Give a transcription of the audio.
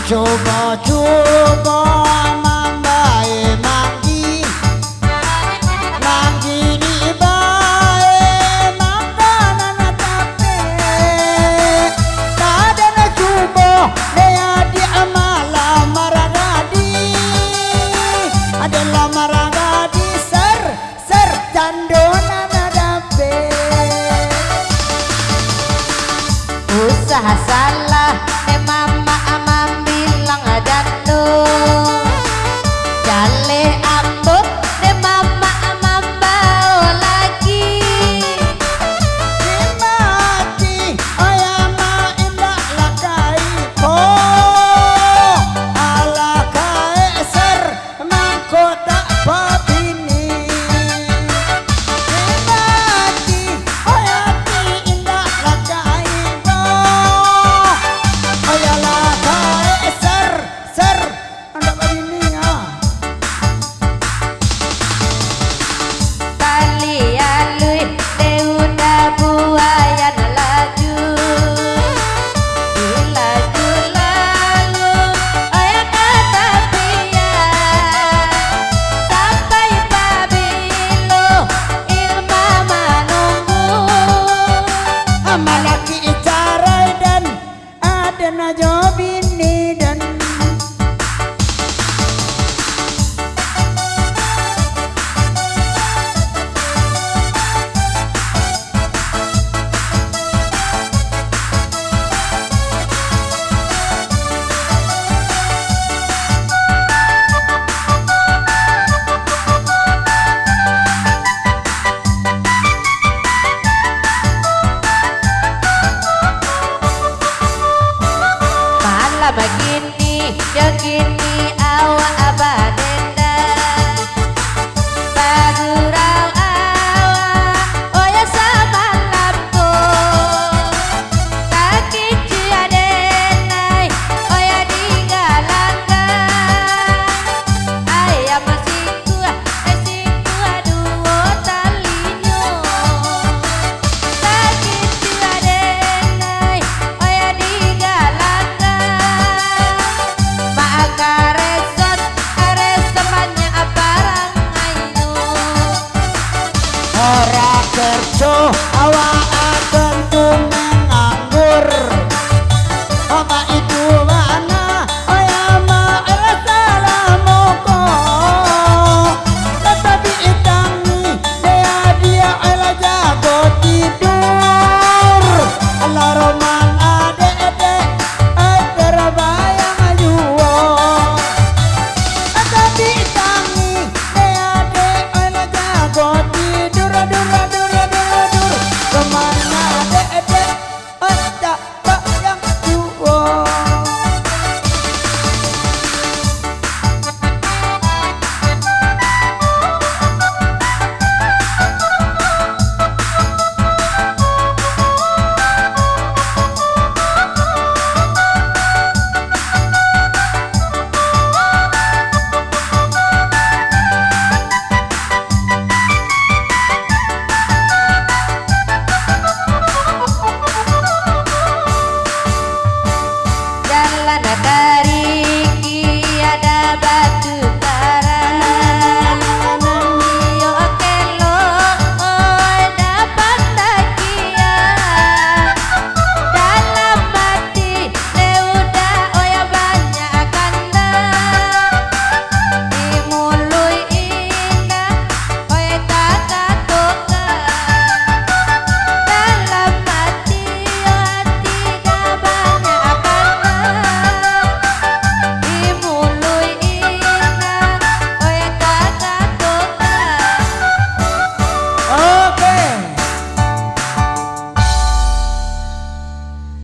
coba-coba mambae manggi manggi di bae mangkana tape tadana coba dea di amala maragadi adalah maragadi ser tandona nadape usaha salah mama amam bilang adano jale ambut de mama amam bau lagi dimati ayama indah lakai po ala kai ser mangkota babini dimati ayati indah lakai po ayalah kai ser anda babini ya tali alui deuna buayan laju laju lalu ayah kata pia sampai babilo ilma menunggu amalaki icarai dan ada najobini dan malam begini begini awak abadenda bagurau awak oh ya sama lampu kaki ciadenai oh ya digalangkan ayam masih tua duo talinyo kaki ciadenai oh ya digalangkan makaresot aresemannya aparang ayo ora kerja